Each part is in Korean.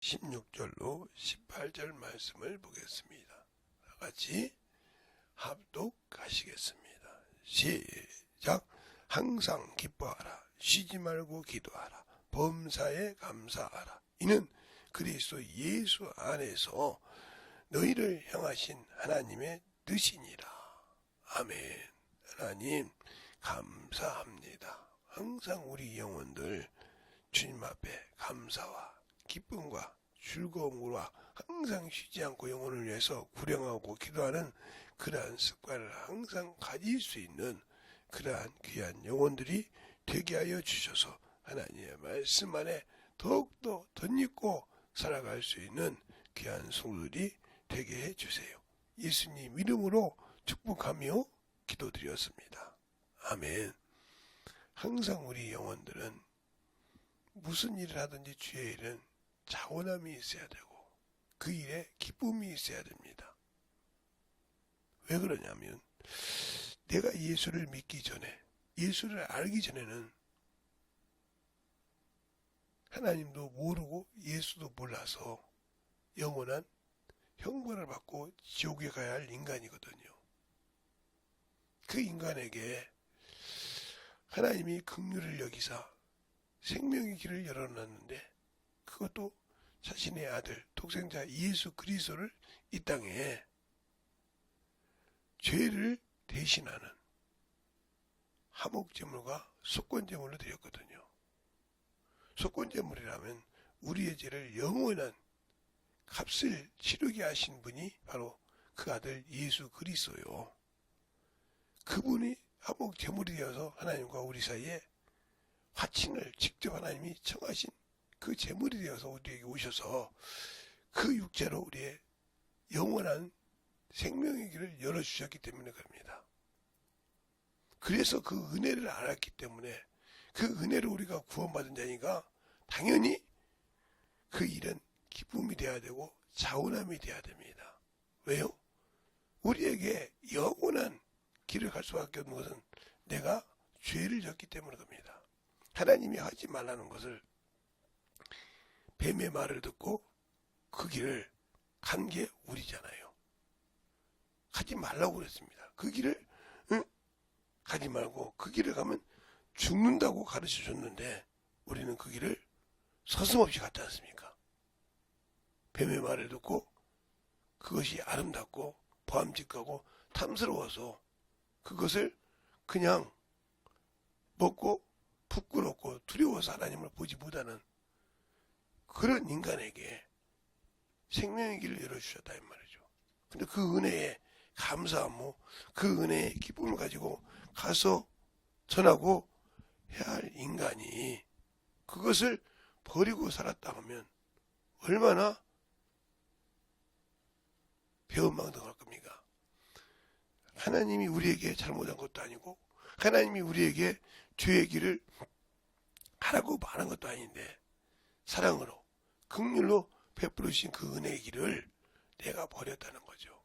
16절로 18절 말씀을 보겠습니다. 다같이 합독하시겠습니다. 시작. 항상 기뻐하라. 쉬지 말고 기도하라. 범사에 감사하라. 이는 그리스도 예수 안에서 너희를 향하신 하나님의 뜻이니라. 아멘. 하나님 감사합니다. 항상 우리 영혼들 주님 앞에 감사와 기쁨과 즐거움과 항상 쉬지 않고 영혼을 위해서 구령하고 기도하는 그러한 습관을 항상 가질 수 있는 그러한 귀한 영혼들이 되게 하여 주셔서 하나님의 말씀 안에 더욱더 덧입고 살아갈 수 있는 귀한 성도들이 되게 해주세요. 예수님 이름으로 축복하며 기도드렸습니다. 아멘. 항상 우리 영혼들은 무슨 일을 하든지 주의 일은 자원함이 있어야 되고 그 일에 기쁨이 있어야 됩니다. 왜 그러냐면 내가 예수를 믿기 전에, 예수를 알기 전에는 하나님도 모르고 예수도 몰라서 영원한 형벌을 받고 지옥에 가야 할 인간이거든요. 그 인간에게 하나님이 긍휼을 여기사 생명의 길을 열어놨는데 그것도 자신의 아들 독생자 예수 그리스도를 이 땅에 죄를 대신하는 화목제물과 속건제물로 드렸거든요. 속건제물이라면 우리의 죄를 영원한 값을 치르게 하신 분이 바로 그 아들 예수 그리스도요. 그분이 화목제물이 되어서 하나님과 우리 사이에 화친을 직접 하나님이 청하신 그 제물이 되어서 우리에게 오셔서 그 육체로 우리의 영원한 생명의 길을 열어주셨기 때문에 그럽니다. 그래서 그 은혜를 알았기 때문에 그 은혜로 우리가 구원받은 자니까 당연히 그 일은 기쁨이 되어야 되고 자원함이 되어야 됩니다. 왜요? 우리에게 영원한 길을 갈 수밖에 없는 것은 내가 죄를 졌기 때문에 그럽니다. 하나님이 하지 말라는 것을 뱀의 말을 듣고 그 길을 간 게 우리잖아요. 가지 말라고 그랬습니다. 그 길을 가지 말고 그 길을 가면 죽는다고 가르쳐 줬는데 우리는 그 길을 서슴없이 갔지 않습니까? 뱀의 말을 듣고 그것이 아름답고 보암직하고 탐스러워서 그것을 그냥 먹고 부끄럽고 두려워서 하나님을 보지 못하는 그런 인간에게 생명의 길을 열어주셨다 이 말이죠. 근데 그 은혜에 감사하고 그 은혜의 기쁨을 가지고 가서 전하고 해야 할 인간이 그것을 버리고 살았다 하면 얼마나 배은망덕할 겁니까? 하나님이 우리에게 잘못한 것도 아니고 하나님이 우리에게 죄의 길을 하라고 말한 것도 아닌데 사랑으로 긍휼로 베풀으신 그 은혜의 길을 내가 버렸다는 거죠.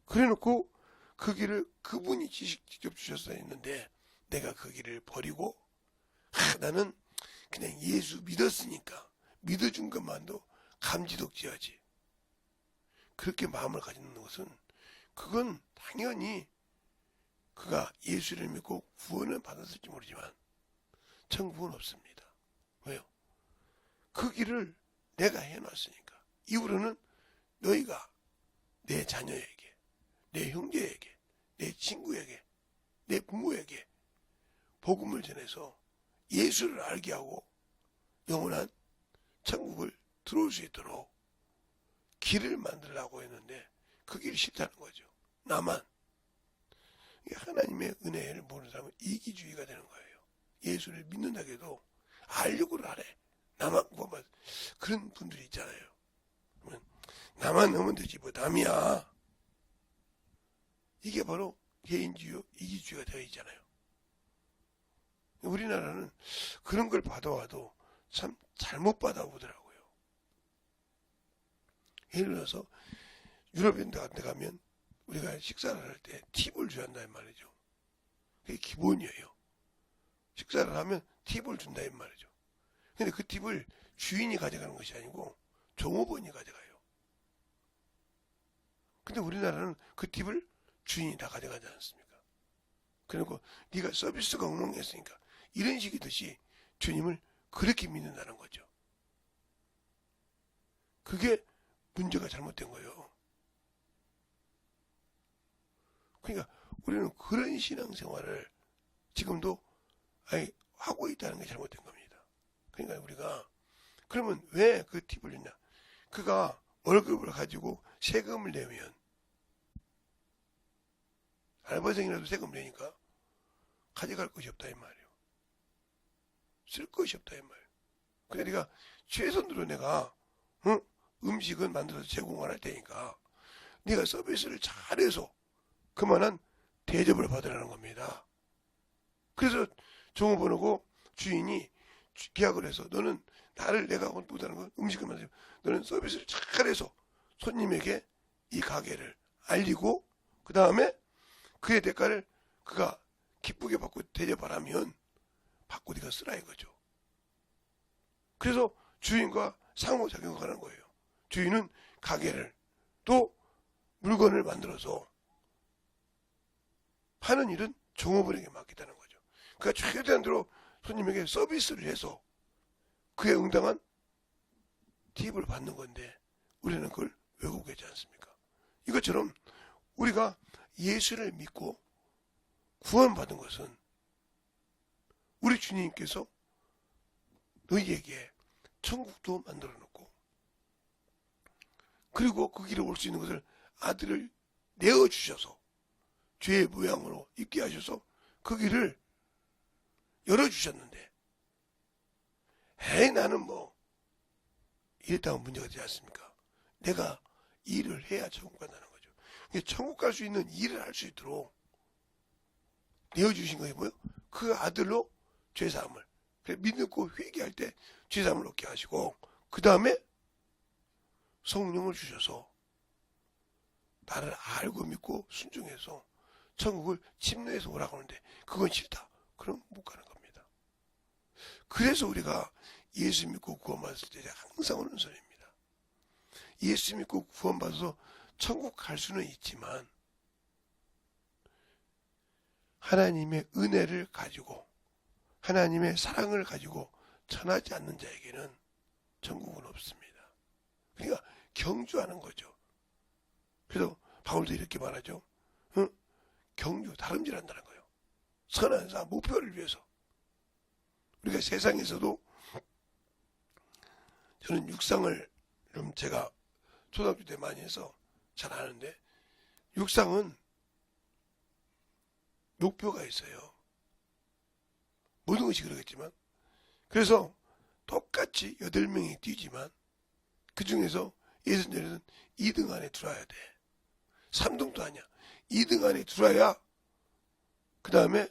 그래놓고 그 길을 그분이 직접 주셔서 했는데 내가 그 길을 버리고 나는 그냥 예수 믿었으니까 믿어준 것만도 감지덕지하지. 그렇게 마음을 가지는 것은 그건 당연히 그가 예수를 믿고 구원을 받았을지 모르지만 천국은 없습니다. 왜요? 그 길을 내가 해놨으니까. 이후로는 너희가 내 자녀에게, 내 형제에게, 내 친구에게, 내 부모에게 복음을 전해서 예수를 알게 하고 영원한 천국을 들어올 수 있도록 길을 만들려고 했는데 그 길이 싫다는 거죠. 나만. 하나님의 은혜를 모르는 사람은 이기주의가 되는 거예요. 예수를 믿는다고 해도 알려고를 하래. 나만 구원받 그런 분들이 있잖아요. 나만 넣으면 되지 뭐 남이야. 이게 바로 개인주의, 이기주의가 되어 있잖아요. 우리나라는 그런 걸 받아와도 참 잘못 받아보더라고요. 예를 들어서 유럽인 데 가면 우리가 식사를 할 때 팁을 줘야 한다는 말이죠. 그게 기본이에요. 식사를 하면 팁을 준다는 말이죠. 근데 그 팁을 주인이 가져가는 것이 아니고 종업원이 가져가요. 근데 우리나라는 그 팁을 주인이 다 가져가지 않습니까? 그리고 네가 서비스가 엉망했으니까 이런 식이듯이 주님을 그렇게 믿는다는 거죠. 그게 문제가 잘못된 거예요. 그러니까 우리는 그런 신앙생활을 지금도 하고 있다는 게 잘못된 겁니다. 그러니까 우리가 그러면 왜 그 팁을 주냐? 그가 월급을 가지고 세금을 내면 알바생이라도 세금 내니까 가져갈 것이 없다 이 말이에요. 쓸 것이 없다 이 말이에요. 그러니까 최선으로 내가 음식은 만들어서 제공을 할 테니까 네가 서비스를 잘해서 그만한 대접을 받으라는 겁니다. 그래서 종업원하고 주인이 계약을 해서 너는 나를 내가 못하는 건 음식을 만들고 너는 서비스를 잘해서 손님에게 이 가게를 알리고 그 다음에 그의 대가를 그가 기쁘게 받고 대접하라면 받고 네가 쓰라 이거죠. 그래서 주인과 상호작용을 하는 거예요. 주인은 가게를 또 물건을 만들어서 하는 일은 종업원에게 맡기다는 거죠. 그러니까 최대한으로 손님에게 서비스를 해서 그에 응당한 팁을 받는 건데 우리는 그걸 왜곡하지 않습니까? 이것처럼 우리가 예수를 믿고 구원받은 것은 우리 주님께서 너희에게 천국도 만들어 놓고 그리고 그 길에 올 수 있는 것을 아들을 내어주셔서 죄의 모양으로 있게 하셔서 그 길을 열어주셨는데 나는 뭐 이랬다면 문제가 되지 않습니까? 내가 일을 해야 천국 간다는 거죠. 천국 갈 수 있는 일을 할 수 있도록 내어주신 것이 뭐예요? 그 아들로 죄사함을 믿고 회개할 때 죄사함을 얻게 하시고 그 다음에 성령을 주셔서 나를 알고 믿고 순종해서 천국을 침노해서 오라고 하는데 그건 싫다. 그럼 못 가는 겁니다. 그래서 우리가 예수 믿고 구원받았을 때 항상 오는 소리입니다. 예수 믿고 구원받아서 천국 갈 수는 있지만 하나님의 은혜를 가지고 하나님의 사랑을 가지고 전하지 않는 자에게는 천국은 없습니다. 그러니까 경주하는 거죠. 그래서 바울도 이렇게 말하죠. 경주, 다름질한다는 거예요. 선한 사 목표를 위해서. 우리가 세상에서도 저는 육상을 좀 제가 초등학교 때 많이 해서 잘 아는데 육상은 목표가 있어요. 모든 것이 그러겠지만 그래서 똑같이 8명이 뛰지만 그 중에서 예선전에서는 2등 안에 들어와야 돼. 3등도 아니야. 2등 안에 들어와야 그 다음에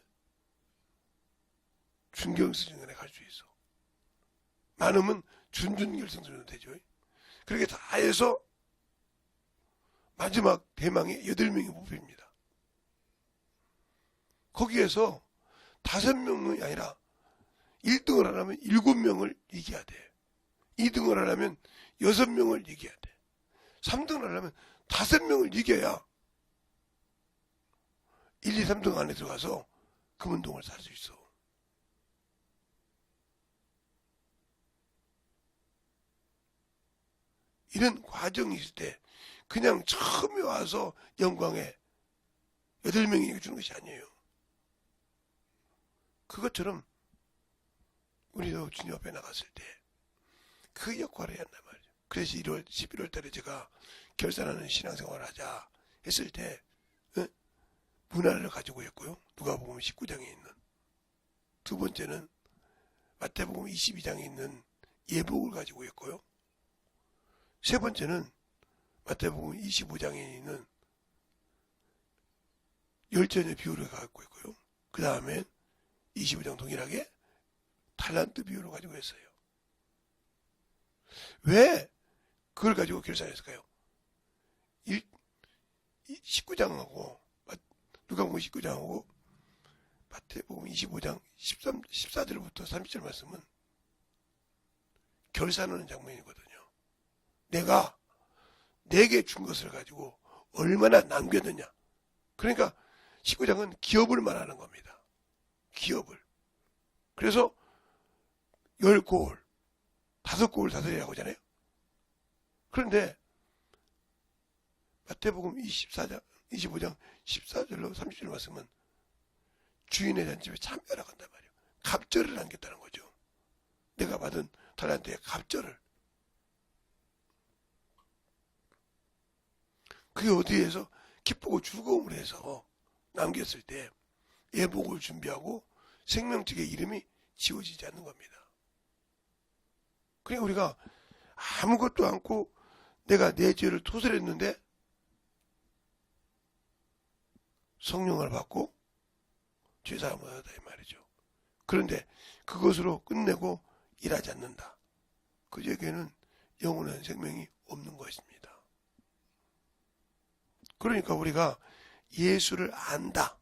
준결승전에 갈 수 있어. 많으면 준결승전도 되죠. 그렇게 다 해서 마지막 대망의 8명이 뽑힙니다. 거기에서 5명이 아니라 1등을 하려면 7명을 이겨야 돼. 2등을 하려면 6명을 이겨야 돼. 3등을 하려면 5명을 이겨야 1, 2, 3등 안에 들어가서 금운동을 살 수 있어. 이런 과정이 있을 때 그냥 처음에 와서 영광에 8명이 이겨주는 것이 아니에요. 그것처럼 우리도 주님 앞에 나갔을 때 그 역할을 해야 한단 말이죠. 그래서 11월 달에 제가 결산하는 신앙생활을 하자 했을 때 문화를 가지고 있고요. 누가복음 19장에 있는 두 번째는 마태복음 22장에 있는 예복을 가지고 있고요. 세 번째는 마태복음 25장에 있는 열전의 비유를 갖고 있고요. 그 다음에 25장 동일하게 탈란트 비유를 가지고 있어요. 왜 그걸 가지고 결산했을까요? 19장하고 누가복음 19장하고 마태복음 25장 14절부터 30절 말씀은 결산하는 장면이거든요. 내가 내게 준 것을 가지고 얼마나 남겼느냐. 그러니까 19장은 기업을 말하는 겁니다. 기업을. 그래서 10고울, 5고울 다스리라고 하잖아요. 그런데 마태복음 25장 14절로 30절 말씀은 주인의 잔집에 참여하라고 한단 말이에요. 갑절을 남겼다는 거죠. 내가 받은 달란트의 갑절을. 그게 어디에서 기쁘고 즐거움을 해서 남겼을 때 예복을 준비하고 생명책의 이름이 지워지지 않는 겁니다. 그러니까 우리가 아무것도 않고 내가 내 죄를 토설했는데 성령을 받고 죄사함을 얻었다 이 말이죠. 그런데 그것으로 끝내고 일하지 않는다. 그에게는 영원한 생명이 없는 것입니다. 그러니까 우리가 예수를 안다.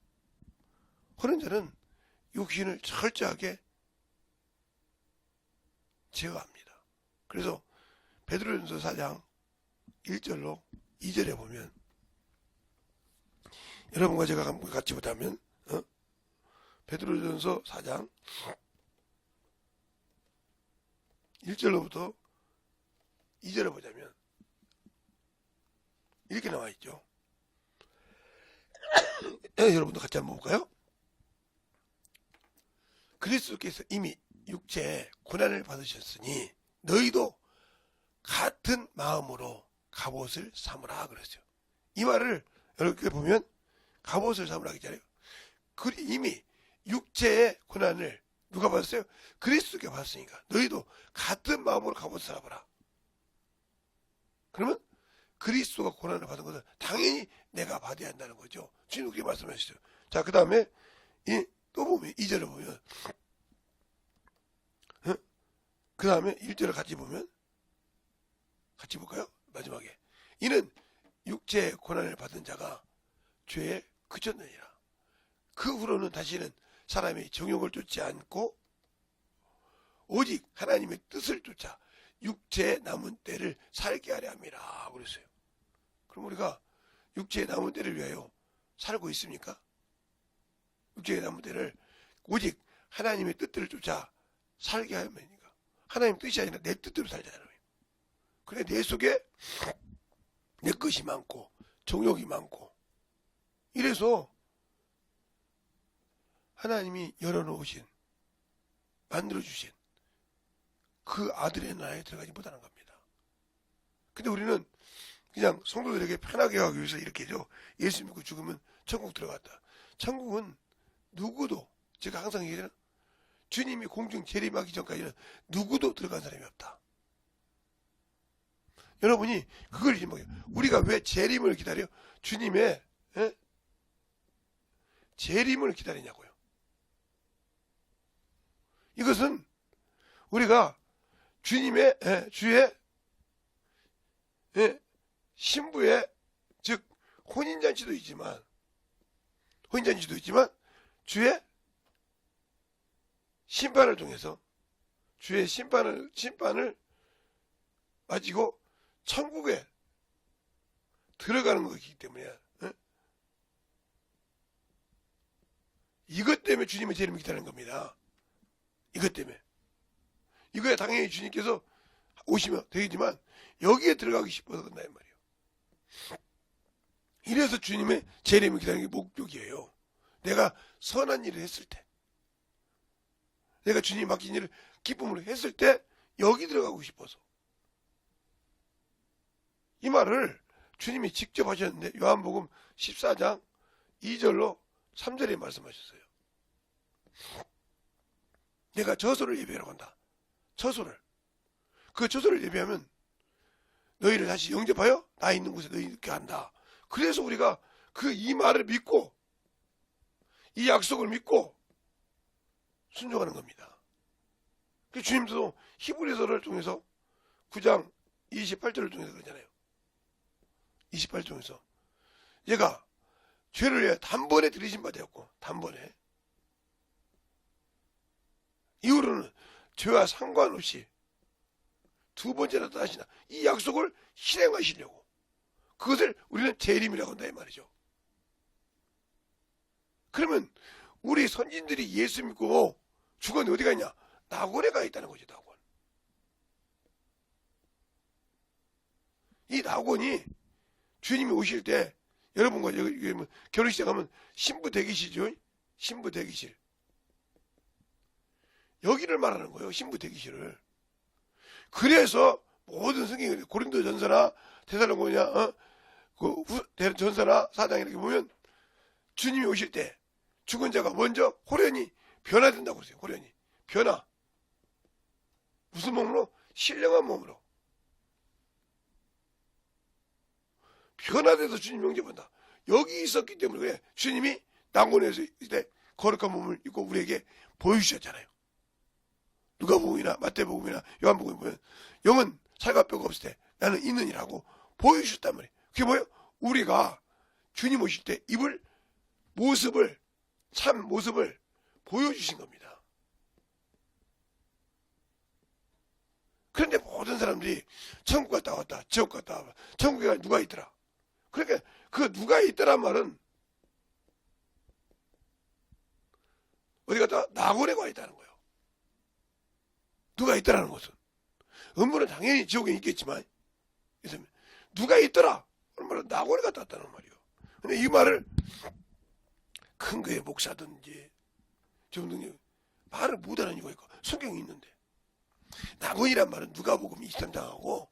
그런 자는 육신을 철저하게 제어합니다. 그래서 베드로전서 4장 1절로 2절에 보면 여러분과 제가 같이 보자면 베드로전서 4장 1절로부터 2절에 보자면 이렇게 나와 있죠. 여러분도 같이 한번 볼까요? 그리스도께서 이미 육체에 고난을 받으셨으니 너희도 같은 마음으로 갑옷을 삼으라 그랬어요. 이 말을 이렇게 보면 갑옷을 삼으라 했잖아요. 이미 육체의 고난을 누가 받았어요? 그리스도께 받았으니까 너희도 같은 마음으로 갑옷을 삼아라. 그러면 그리스도가 고난을 받은 것은 당연히 내가 받아야 한다는 거죠. 주님 그렇게 말씀하시죠. 자, 그 다음에 또 보면 2절을 보면 그 다음에 1절을 같이 보면 같이 볼까요? 마지막에 이는 육체의 고난을 받은 자가 죄에 그쳤느니라. 그 후로는 다시는 사람이 정욕을 쫓지 않고 오직 하나님의 뜻을 쫓아 육체의 남은 때를 살게 하려 함이라 그랬어요. 그럼 우리가 육체의 남은 때를 위하여 살고 있습니까? 육체의 남은 때를 오직 하나님의 뜻들을 쫓아 살게 하면이니까 하나님 뜻이 아니라 내 뜻대로 살잖아요. 그래 내 속에 내 것이 많고 정욕이 많고 이래서 하나님이 열어놓으신 만들어주신 그 아들의 나라에 들어가지 못하는 겁니다. 근데 우리는 그냥 성도들에게 편하게 하기 위해서 이렇게죠. 예수 믿고 죽으면 천국 들어갔다. 천국은 누구도 제가 항상 얘기하잖아요. 주님이 공중 재림하기 전까지는 누구도 들어간 사람이 없다. 여러분이 그걸 잊으면 우리가 왜 재림을 기다려? 주님의 재림을 기다리냐고요. 이것은 우리가 주님의 주의 신부의 즉 혼인잔치도 있지만 주의 심판을 통해서 주의 심판을 마치고 천국에 들어가는 것이기 때문에 이것 때문에 주님의 재림을 기다리는 겁니다. 이것 때문에. 이거야 당연히 주님께서 오시면 되겠지만 여기에 들어가기 싶어서 그런다 이 말이에요. 이래서 주님의 재림을 기다리는 게 목적이에요. 내가 선한 일을 했을 때 내가 주님 맡긴 일을 기쁨으로 했을 때 여기 들어가고 싶어서 이 말을 주님이 직접 하셨는데 요한복음 14장 2절로 3절에 말씀하셨어요. 내가 저소를 예배하러 간다. 저소를. 그 저소를 예배하면 너희를 다시 영접하여 나 있는 곳에 너희 있게 한다. 그래서 우리가 그 이 말을 믿고 이 약속을 믿고 순종하는 겁니다. 주님도 히브리서를 통해서 9장 28절을 통해서 그러잖아요. 28절 통해서 얘가 죄를 위해 단번에 들이신 바 되었고 단번에 이후로는 죄와 상관없이 두 번째 나타나신다. 이 약속을 실행하시려고. 그것을 우리는 재림이라고 한다 이 말이죠. 그러면 우리 선진들이 예수 믿고 죽었는데 어디 갔냐? 낙원에 가 있다는 거죠. 낙원. 이 낙원이 주님이 오실 때 여러분과 여기 결혼식 가면 신부 대기실이죠. 신부 대기실. 여기를 말하는 거예요. 신부 대기실을. 그래서 모든 성경이 고린도전서나 데살로니가 그 전서나 사장 이렇게 보면 주님이 오실 때 죽은 자가 먼저 호련히 변화된다고 그러세요. 호련히 변화. 무슨 몸으로? 신령한 몸으로. 변화돼서 주님 영접한다. 여기 있었기 때문에 그래. 주님이 낙원에서 이때 거룩한 몸을 입고 우리에게 보여주셨잖아요. 누가복음이나 마태복음이나 요한복음에 보면 영은 살과 뼈가 없을 때 나는 있느니라고 보여주셨단 말이에요. 그게 뭐예요? 우리가 주님 오실 때 입을 모습을 참 모습을 보여주신 겁니다. 그런데 모든 사람들이 천국 갔다 왔다 지옥 갔다 왔다 천국에 누가 있더라. 그러니까 그 누가 있더란 말은 어디 갔다 낙원에 가 있다는 거예요. 누가 있더라는 것은 음부는 당연히 지옥에 있겠지만 누가 있더라 얼마나 낙원에 갔다 왔다는 말이에요. 근데 이 말을 큰 교회 목사든지 정등이 말을 못하는 이유가 있고 성경이 있는데 낙원이란 말은 누가복음 23장하고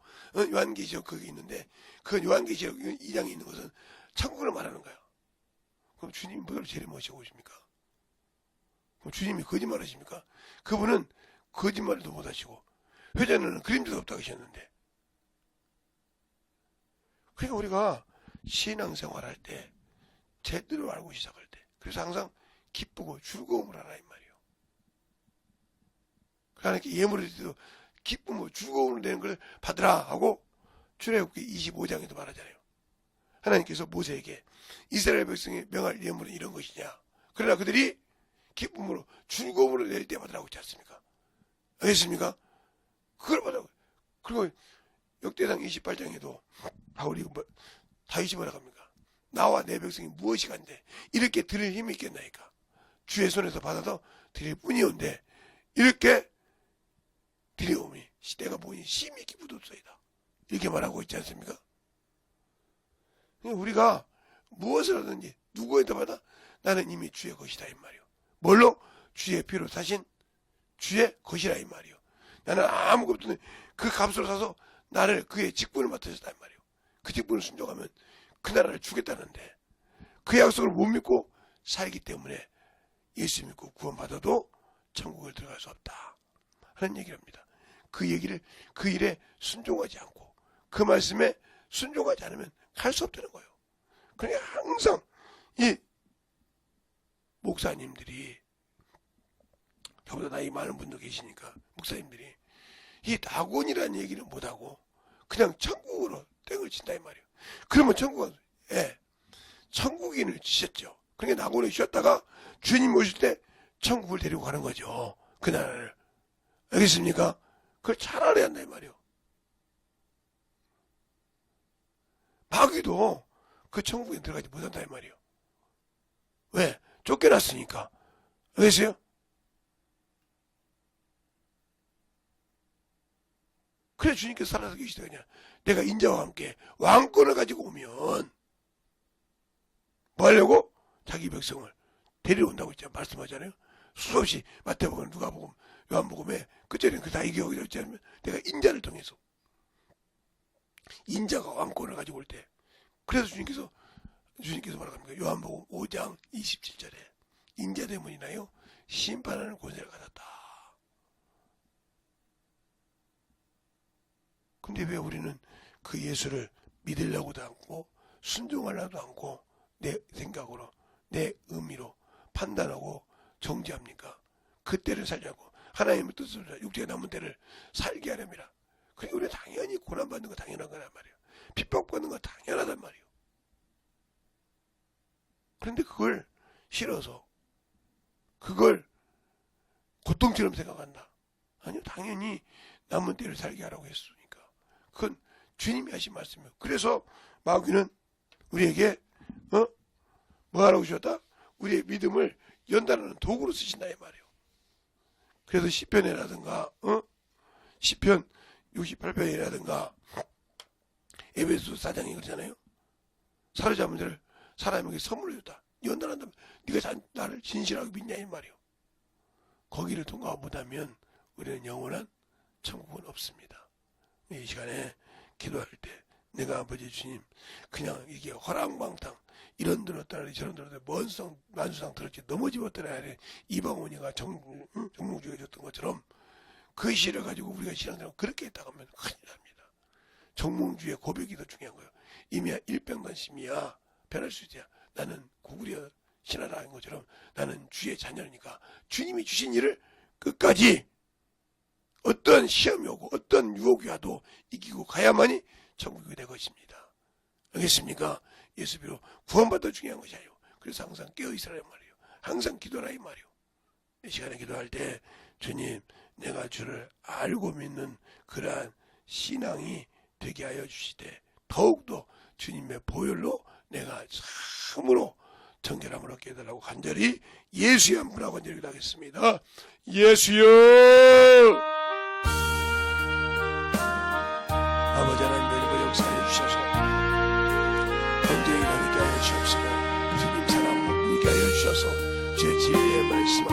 요한계시록 거기 있는데 그 요한계시록 2장에 있는 것은 천국을 말하는 거야. 그럼 주님이 뭐를 제일 모시고 오십니까? 그럼 주님이 거짓말 하십니까? 그분은 거짓말도 못하시고 회전에는 그림자도 없다고 하셨는데 그러니까 우리가 신앙생활할 때 제대로 알고 시작할 때 그래서 항상 기쁘고 즐거움을 하라 이 말이에요. 그러니까 예물을 드릴 때도 기쁨으로 즐거움을 내는 걸 받으라 하고 출애굽기 25장에도 말하잖아요. 하나님께서 모세에게 이스라엘 백성이 명할 예물은 이런 것이냐. 그러나 그들이 기쁨으로 즐거움으로 낼 때 받으라고 했지 않습니까? 알겠습니까? 그걸 받으라고. 그리고 역대상 28장에도 바울이 다윗이 뭐라고 합니까? 나와 내 백성이 무엇이 간데 이렇게 드릴 힘이 있겠나이까? 주의 손에서 받아서 드릴 뿐이온데 이렇게 드리오니 내가 보니 심히 기쁘도소이다. 이렇게 말하고 있지 않습니까? 우리가 무엇을 하든지 누구에도 받아 나는 이미 주의 것이다 이 말이요. 뭘로? 주의 피로 사신 주의 것이라 이 말이요. 나는 아무것도 없는 그 값으로 사서 나를 그의 직분을 맡아줬다 이 말이요. 그 직분을 순종하면 그 나라를 주겠다는데 그 약속을 못 믿고 살기 때문에 예수 믿고 구원받아도 천국을 들어갈 수 없다 하는 얘기를 합니다. 그 얘기를 그 일에 순종하지 않고 그 말씀에 순종하지 않으면 갈 수 없다는 거예요. 그러니까 항상 이 목사님들이 저보다 나이 많은 분도 계시니까 목사님들이 이 낙원이라는 얘기는 못하고 그냥 천국으로 땡을 친다 이 말이에요. 그러면 천국은 천국인을 주셨죠. 그러니까 낙원에 쉬었다가 주님 오실 때 천국을 데리고 가는 거죠. 그 나라를. 알겠습니까? 그걸 잘 알아야 한다 이 말이에요. 마귀도 그 천국에 들어가지 못한다 이 말이에요. 왜? 쫓겨났으니까. 알겠어요? 그래 주님께서 살아서 계시다 그냥 내가 인자와 함께 왕권을 가지고 오면 뭐 하려고? 자기 백성을 데려온다고 있잖아요. 말씀하잖아요. 수없이 마태복음, 누가복음, 요한복음에 그전에 그 다 얘기하고 있잖아요. 내가 인자를 통해서 인자가 왕권을 가지고 올 때 그래서 주님께서 뭐라고 합니까? 요한복음 5장 27절에 인자 때문이나요 심판하는 권세를 가졌다. 근데 왜 우리는 그 예수를 믿으려고도 않고 순종하려도 않고 내 생각으로 내 의미로 판단하고 정지합니까? 그때를 살자고 하나님의 뜻으로 육체에 남은 때를 살게 하렵니다. 그러니까 우리는 당연히 고난받는 거 당연한 거란 말이에요. 핍박받는 거 당연하단 말이에요. 그런데 그걸 싫어서 그걸 고통처럼 생각한다. 아니요. 당연히 남은 때를 살게 하라고 했으니까. 그건 주님이 하신 말씀이에요. 그래서 마귀는 우리에게 뭐 하라고 주셨다? 우리의 믿음을 연단하는 도구로 쓰신다 이 말이에요. 그래서 시편이라든가 시편 68편이라든가 에베소 4장이 그러잖아요. 사로잡은 자를 사람에게 선물로 줬다. 연단한다면 네가 나를 진실하게 믿냐 이 말이에요. 거기를 통과 못하면 우리는 영원한 천국은 없습니다. 이 시간에 기도할 때 내가 아버지 주님 그냥 이게 허랑방탕 이런 들었다니 저런 들었다니 만수상 들었지 넘어지 못하라 이방원이가 정몽주가 줬던 것처럼 그 시를 가지고 우리가 신앙생활 그렇게 했다고 하면 큰일 납니다. 정몽주의 고백이 더 중요한 거예요. 이미야 일병단심이야 변할 수 있어야 나는 고구려 신하라는 것처럼 나는 주의 자녀니까 주님이 주신 일을 끝까지 어떤 시험이 오고 어떤 유혹이 와도 이기고 가야만이 천국이 될 것입니다. 알겠습니까? 예수 비로 구원받아 중요한 것이 아니에요. 그래서 항상 깨어있으라는 말이에요. 항상 기도하라 이 말이에요. 이 시간에 기도할 때 주님 내가 주를 알고 믿는 그러한 신앙이 되게 하여 주시되 더욱더 주님의 보혈로 내가 참으로 정결함을 얻게 해달라고 간절히 예수의 한 분하고 간절히 기도하겠습니다. 예수여 아버지 하나님의 역사해 주셔서 언제이나 있게 하여 주옵시고 주님 사랑을 있게 하여 주셔서 주의 진리의 말씀 앞에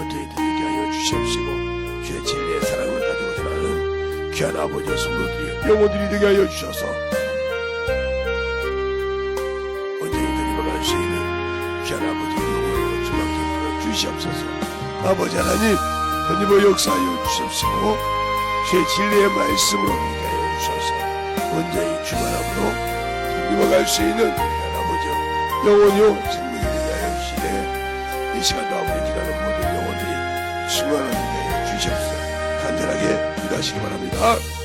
언제이든 있게 하여 주시옵시고 주의 진리의 사랑을 가지고 전하는 귀한 아버지의 성도들이 영혼들이 되게 하여 주셔서 언제이든 입어갈 수 있는 귀한 아버지의 영혼을 주막히 불러주시옵소서. 아버지 하나님 건입어 역사하여 주시옵시고 주의 진리의 말씀으로 있게 하여 주셔서 언제이 주만함으로 입어갈 수 있는 귀한 아버지 영혼이요 생명이 되게 하여 주시되 이 시간도 아버지 기다리는 모든 영혼들이 충만하게 하여 주시옵소서. 간절하게 기도하시기 바랍니다.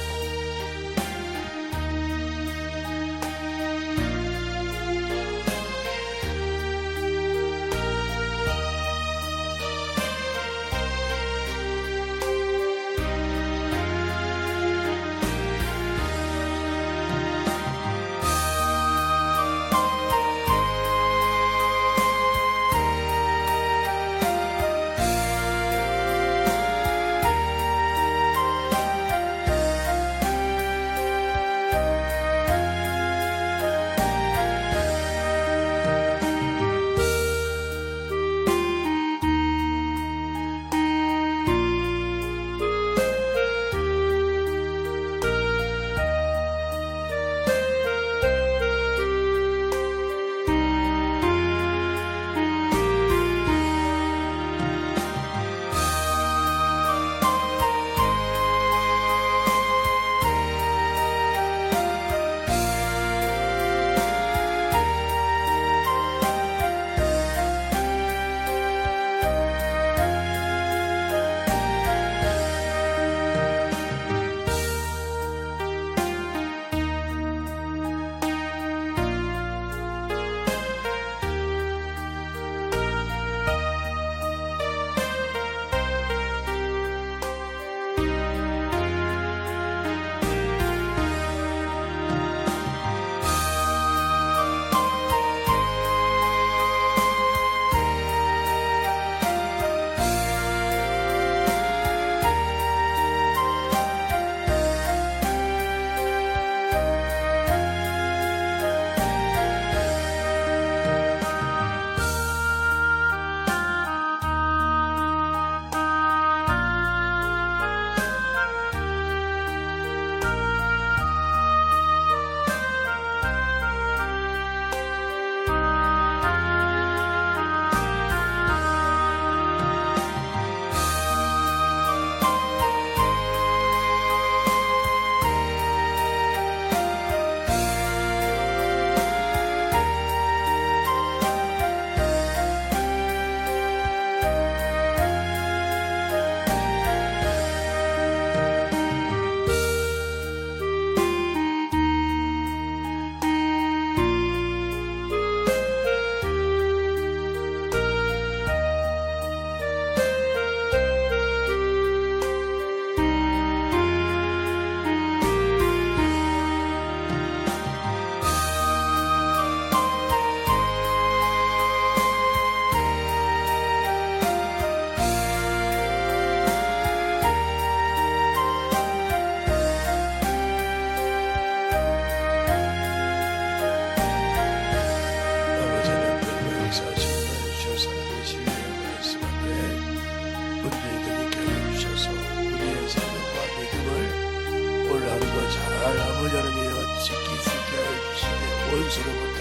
날 아버지 하나님이여 지킬 수 있게 하여 주시되 원수로부터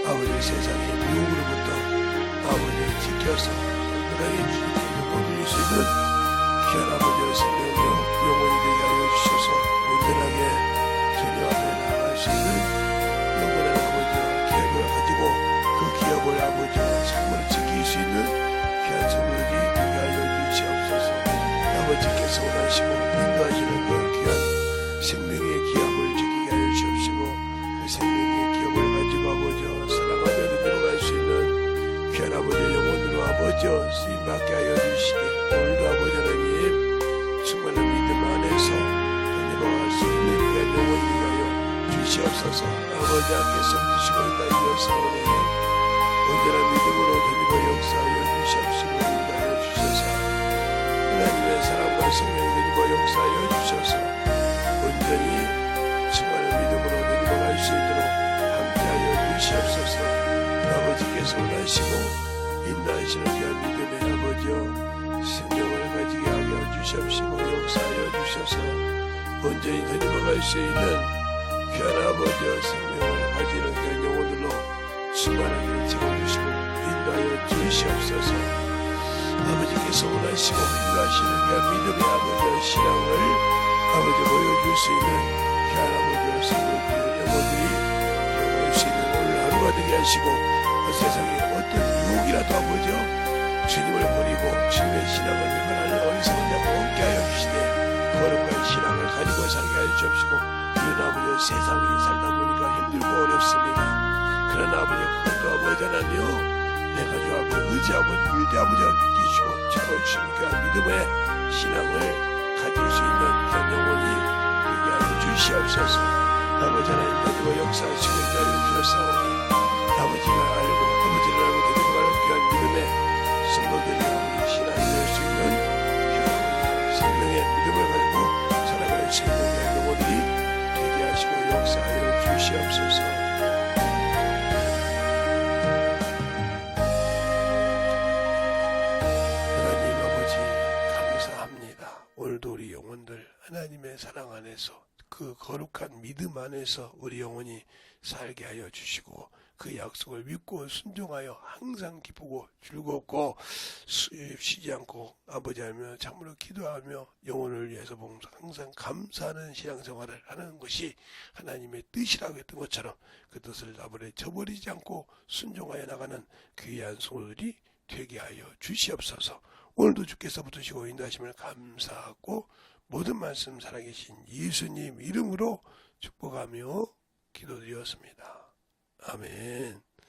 아버지 세상의 미혹으로부터 아버지 지켜서 온전하게 주님께 영광 드릴 수 있는 귀한 아버지의 생명으로 영원히 되게 하여 주셔서 온전하게 주님 앞에 나아갈 수 있는 영원한 아버지와 기업을 가지고 그 기업을 아버지와 참으로 지킬 수 있는 귀한 성령이 되게 하여 주시옵소서. 아버지께서 원하시고 인도하시는 그 귀한 생명의 기업을 지키게 하여 주옵시고 그 생명의 기업을 가지고 아버지와 사랑하며 내려갈 수 있는 귀한 아버지의 영혼으로 아버지와 쓰임받게 하여 주시되 오늘도 아버지 하나님 충만한 믿음 안에서 내려갈 수 있는 귀한 영혼이 하여 주시옵소서. 아버지 앞에서 드시고 있다 사오니 온전한 믿음으로 던지고 역사하여 주시옵시고 인도하여 주셔서 하나님의 사랑과 생명을 던지고 역사하여 주셔서 온전히 충만한 믿음으로 던지고 갈 수 있도록 함께하여 주시옵소서. 아버지께서 원하시고 인도하시는 귀한 믿음의 아버지여 생명을 가지게 하여 주시옵시고 역사하여 주셔서 온전히 던지고 갈 수 있는 귀한 아버지여 생명을 가지는 귀한 영혼들로 충만하게 채워주시고 인도하여 주시옵소서. 아버지께서 원하시고 인도하시는 귀한 믿음의 아버지의 신앙을 아버지 보여줄 수 있는 귀한 아버지의 성도들 영혼들이 경험할 수 있는 오늘 하루가 되게 하시고 그 세상에 어떤 유혹이라도 아버지여 주님을 버리고 주님의 신앙을 외면하는 어리석은 자가 없게 하여 주시되 거룩한 신앙을 가지고 살게 하여 주옵시고 이런 아버지의 세상이 살다 보니까 힘들고 어렵습니다. 그러나 아버지 그것도 아버지 하나님이여 내가 주 앞에 의지하고 위대 아버지와 믿기시고 채워주시는 귀한 믿음의 신앙을 가질 수 있는 귀한 영혼이 되게 하여 주시옵소서. 아버지 하나님 가지고 역사하시고 인도하여 주셨사오니 아버지가 알고 아버지를 알고 데리고 가는 귀한 믿음의 성도들이 아버지 신앙이 될 수 있는 귀한 아버지 생명의 믿음을 가지고 살아갈 수 있는 귀한 영혼들이 되게 하시고 역사하여 주시옵소서. 오늘도 우리 영혼들 하나님의 사랑 안에서 그 거룩한 믿음 안에서 우리 영혼이 살게 하여 주시고 그 약속을 믿고 순종하여 항상 기쁘고 즐겁고 쉬지 않고 아버지 하며 참으로 기도하며 영혼을 위해서 봉사 항상 감사하는 신앙생활을 하는 것이 하나님의 뜻이라고 했던 것처럼 그 뜻을 아버지 저버리지 않고 순종하여 나가는 귀한 성도들이 되게 하여 주시옵소서. 오늘도 주께서 붙으시고 인도하심을 감사하고 모든 말씀 살아계신 예수님 이름으로 축복하며 기도드렸습니다. 아멘.